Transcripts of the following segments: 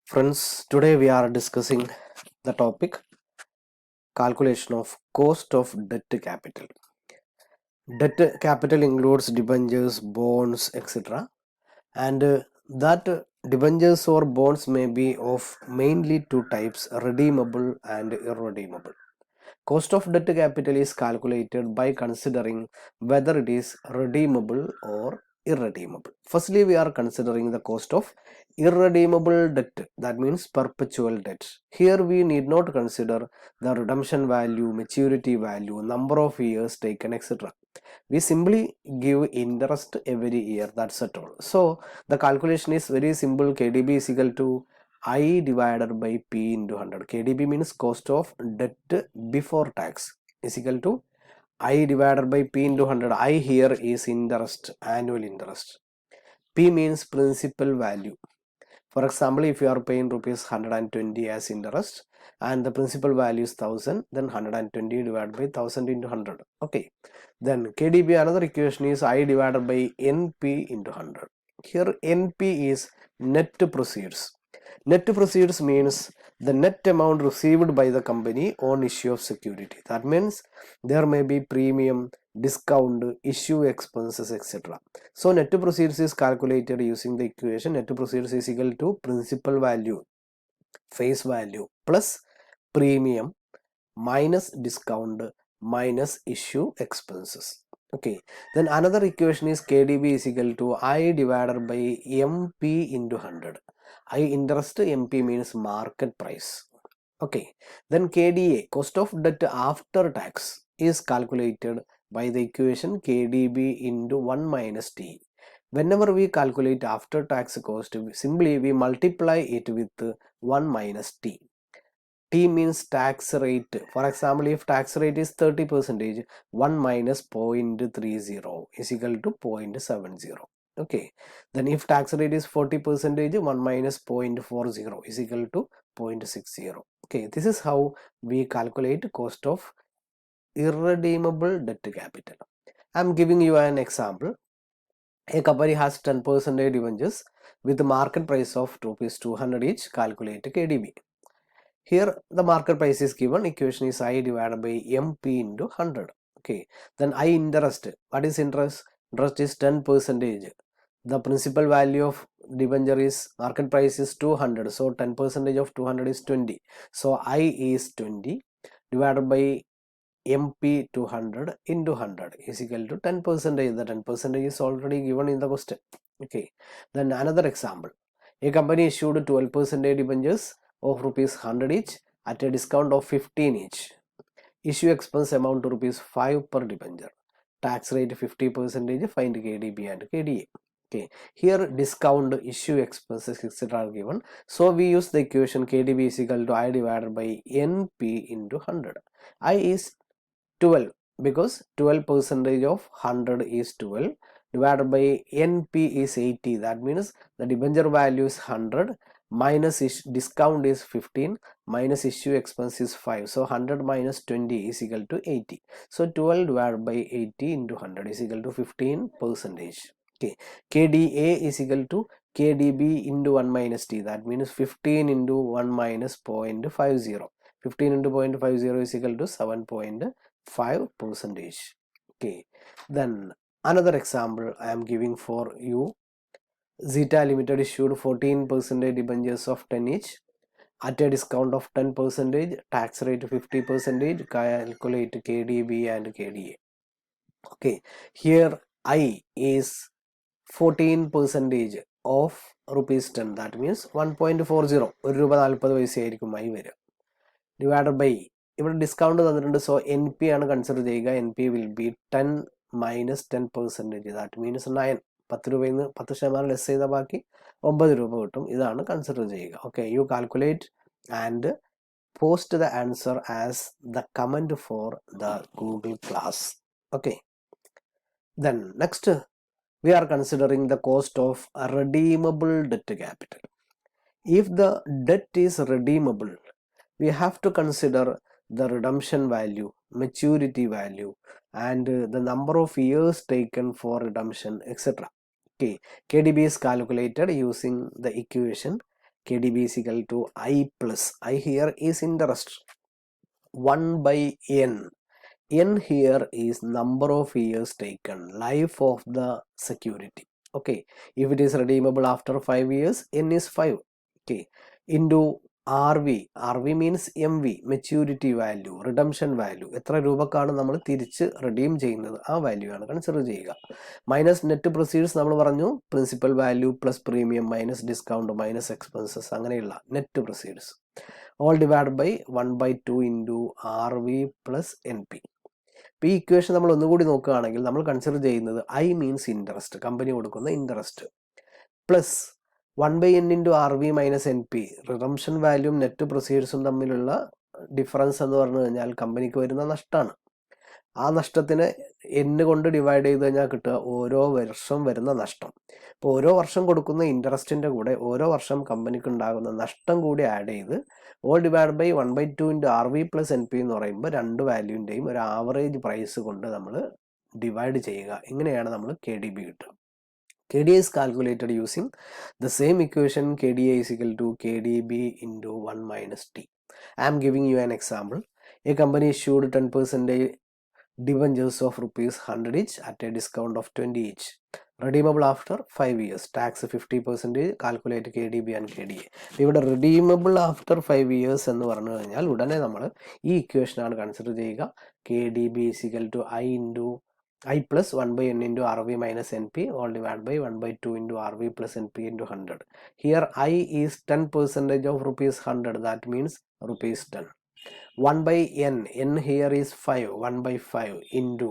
Friends, today we are discussing the topic calculation of cost of debt capital. Debt capital includes debentures, bonds, etc. and that debentures or bonds may be of mainly two types, redeemable and irredeemable. Cost of debt capital is calculated by considering whether it is redeemable or irredeemable. Firstly, we are considering the cost of irredeemable debt, that means perpetual debt. Here we need not consider the redemption value, maturity value, number of years taken, etc. We simply give interest every year, that's at all. So the calculation is very simple. KDB is equal to I divided by P into 100. KDB means cost of debt before tax is equal to I divided by P into 100. I here is interest, annual interest. P means principal value. For example, if you are paying rupees 120 as interest and the principal value is 1000, then 120 divided by 1000 into 100. Okay. Then KDB, another equation is I divided by NP into 100. Here NP is net proceeds. Net proceeds means the net amount received by the company on issue of security. That means there may be premium, discount, issue expenses, etc. So net proceeds is calculated using the equation net proceeds is equal to principal value, face value plus premium minus discount minus issue expenses. Okay, then another equation is KDB is equal to I divided by MP into 100. I interest, MP means market price. Okay, then KDA, cost of debt after tax, is calculated by the equation KDB into 1 minus T. Whenever we calculate after tax cost, simply we multiply it with 1 minus T. T means tax rate. For example, if tax rate is 30%, 1 minus 0.30 is equal to 0.70. Okay. Then if tax rate is 40%, 1 minus 0.40 is equal to 0.60. Okay. This is how we calculate cost of irredeemable debt capital. I am giving you an example. A company has 10% debentures with the market price of rupees 200 each. Calculate KDB. Here the market price is given, equation is I divided by MP into 100. Okay, then I interest. What is interest? Interest is 10%. The principal value of debenture is market price is 200. So 10% of 200 is 20. So I is 20 divided by MP 200 into 100 is equal to 10%. The 10% is already given in the question. Okay, then another example. A company issued 12% debentures of rupees 100 each at a discount of 15 each. Issue expense amount to rupees 5 per debenture. Tax rate 50%. Find KDB and KDA. Okay, here discount, issue expenses, etc. are given. So we use the equation KDB is equal to I divided by NP into 100. I is 12 because 12% of 100 is 12 divided by NP is 80. That means the debenture value is 100 minus discount is 15 minus issue expense is 5. So 100 minus 20 is equal to 80. So 12 divided by 80 into 100 is equal to 15%. Okay, KDA is equal to KDB into 1 minus T. That means 15 into 1 minus 0.50. 15 into 0.50 is equal to 7.5%. Okay, then another example I am giving for you. Zeta Limited issued 14% debentures of 10 each at a discount of 10%, tax rate 50%. Calculate KDB and KDA. Okay, here I is 14% of rupees 10. That means 1.40. 1 രൂപ 40 പൈസയായിരിക്കും I വരിക. Divided by ഇവിടെ discount തന്നിട്ടുണ്ട്. So N P ആണ് consider ചെയ്യുക. N P will be 10 minus 10%. That means 9. 10 രൂപയിൽ നിന്ന് 10% less ചെയ്ത ബാക്കി 9 രൂപ കിട്ടും. ഇതാണ് കൺസിഡർ ചെയ്യുക. Okay, you calculate and post the answer as the comment for the Google class. Okay, then next we are considering the cost of a redeemable debt capital. If the debt is redeemable, we have to consider the redemption value, maturity value, and the number of years taken for redemption, etc. Okay, KDB is calculated using the equation KDB is equal to I plus I here is interest 1 by N. N here is number of years taken, life of the security. Okay, if it is redeemable after 5 years, N is 5. Okay, into RV means MV, maturity value, redemption value. എത്ര രൂപക്കാണ് നമ്മൾ തിരിച്ച് redeem ചെയ്യുന്നത് ആ value ആണ് consider ചെയ്യുക. Minus net proceeds നമ്മൾ പറഞ്ഞു principal value plus premium minus discount minus expenses അങ്ങനെയുള്ള net proceeds all divide by 1/2 into RV plus NP. ഇപ്പോൾ ഈ ഇക്വേഷൻ നമ്മൾ ഒന്നുകൂടി നോക്കുകയാണെങ്കിൽ നമ്മൾ കൺസിഡർ ചെയ്യുന്നത് I മീൻസ് ഇൻട്രസ്റ്റ്, കമ്പനി കൊടുക്കുന്ന interest, plus 1/n into RV minus NP, redemption വാല്യൂം നെറ്റ് പ്രൊസീഡ്സും തമ്മിലുള്ള ഡിഫറൻസ് എന്ന് പറഞ്ഞു കഴിഞ്ഞാൽ കമ്പനിക്ക് വരുന്ന നഷ്ടമാണ്. ആ നഷ്ടത്തിന് N കൊണ്ട് ഡിവൈഡ് ചെയ്ത് കഴിഞ്ഞാൽ കിട്ടുക ഓരോ വർഷം വരുന്ന നഷ്ടം. അപ്പോൾ ഓരോ വർഷം കൊടുക്കുന്ന ഇൻട്രസ്റ്റിൻ്റെ കൂടെ ഓരോ വർഷം കമ്പനിക്ക് ഉണ്ടാകുന്ന നഷ്ടം കൂടി ആഡ് ചെയ്ത് all divide by 1/2 into RV plus NP എന്ന് പറയുമ്പോൾ രണ്ട് വാല്യൂൻ്റെയും ഒരു ആവറേജ് പ്രൈസ് കൊണ്ട് നമ്മൾ ഡിവൈഡ് ചെയ്യുക. ഇങ്ങനെയാണ് നമ്മൾ KDB കിട്ടുക. KDA is calculated using the same equation. KDA is equal to KDB into 1 minus T. I am giving you an example. A company issued 10% debentures of rupees 100 each at a discount of 20 each. Redeemable after 5 years. Tax 50%. Calculate KDB and KDA. ഇവിടെ redeemable after 5 years എന്ന് പറഞ്ഞു കഴിഞ്ഞാൽ ഉടനെ നമ്മൾ ഈ ഇക്വേഷനാണ് consider ചെയ്യുക. KDB is equal to I plus 1/n into RV minus NP all divided by 1/2 into RV plus NP into 100. Here I is 10% of rupees 100, that means rupees 10. 1/n, N here is 5, 1/5 into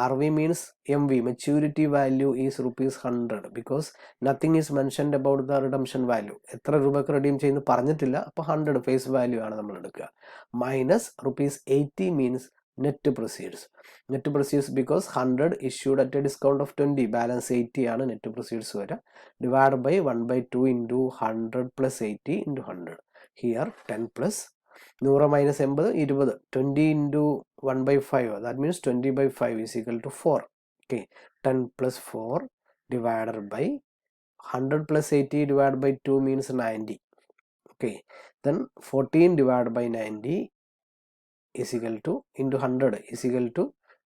RV means MV, maturity value is rupees 100 because nothing is mentioned about the redemption value. എത്ര രൂപക്ക് redeem ചെയ്യുന്നു പറഞ്ഞിട്ടില്ല, അപ്പോൾ 100 face value ആണ് നമ്മൾ എടുക്കുക. Minus rupees 80 means net proceeds because 100 issued at a discount of 20, balance 80 ആണ് net proceeds വരിക, divided by 1/2 into 100 plus 80 into 100. Here 10 plus 100 minus 80 20, 20 into 1/5, that means 20/5 is equal to 4. Okay, 10 plus 4 divided by 100 plus 80 divided by 2 means 90. Okay, then 14 divided by 90 is equal to into 100 is equal to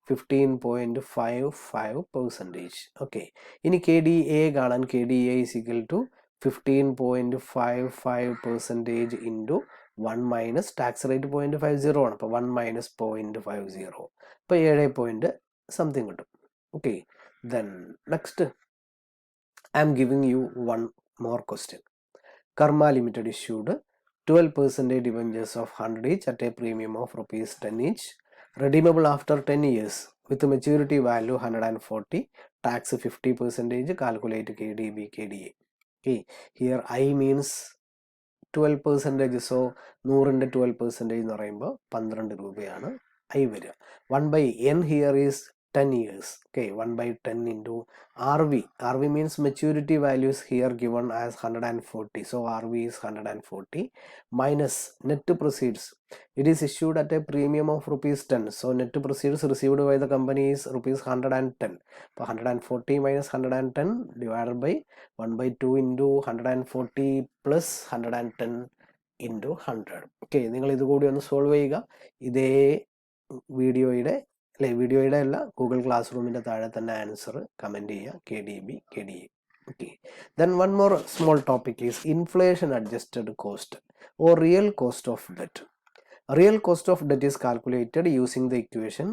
15.55%. Okay, in KDA കാണാൻ KDA is equal to 15.55% into 1 minus tax rate 0.50 ആണ്. അപ്പോൾ 1 minus 0.50, അപ്പോൾ 7 point something കിട്ടും. Okay, then next I am giving you one more question. Karma Limited issued 12% debentures of 100 each at a premium of rupees 10 each, redeemable after 10 years with maturity value 140, tax 50%. Calculate KDB KDA. Okay, here I means 12%, so 100 12% എന്ന് പറയുമ്പോൾ 12 രൂപയാണ് I വരിക. 1/n here is 10 years. Okay, 1/10 into RV means maturity values here given as 140, so RV is 140 minus net proceeds. It is issued at a premium of rupees 10, so net proceeds received by the company is rupees 110. So 140 minus 110 divided by 1/2 into 140 plus 110 into 100. Okay, നിങ്ങൾ ഇത് കൂടി ഒന്ന് solve ചെയ്യുക. ഇതേ വീഡിയോയുടെ അല്ല Google class റൂമിൻ്റെ താഴെ തന്നെ ആൻസർ കമൻറ്റ് ചെയ്യുക KDB KDA. Okay, then one more small topic is inflation adjusted cost or real cost of debt. Real cost of debt is calculated using the equation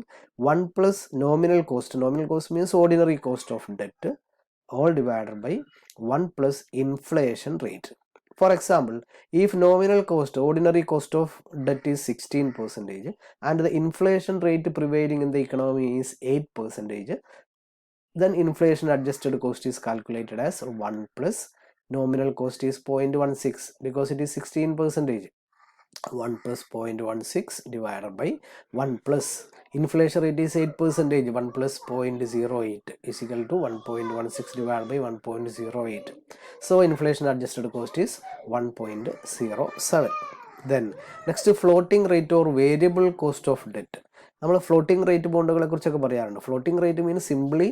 1 plus nominal cost. Nominal cost means ordinary cost of debt all divided by 1 plus inflation rate. For example, if nominal cost, ordinary cost of debt is 16% and the inflation rate prevailing in the economy is 8%, then inflation adjusted cost is calculated as 1 plus nominal cost is 0.16 because it is 16%. 1 plus 0.16 divided by 1 plus inflation rate is 8%, 1 plus 0.08 is equal to 1.16 divided by 1.08. So inflation adjusted cost is 1.07. Then next, floating rate or variable cost of debt. നമ്മൾ floating rate ബോണ്ടുകളെ കുറിച്ചൊക്കെ പറയാറുണ്ട്. Floating rate means simply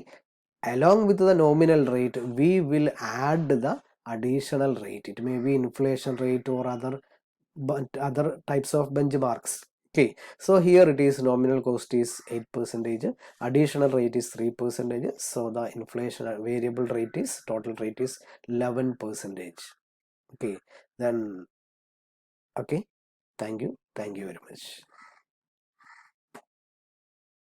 along with the nominal rate we will add the additional rate. It may be inflation rate or other types of benchmarks. Okay, so here it is nominal cost is 8%, additional rate is 3%, so the inflation variable rate is total rate is 11%. Okay, then okay, thank you very much.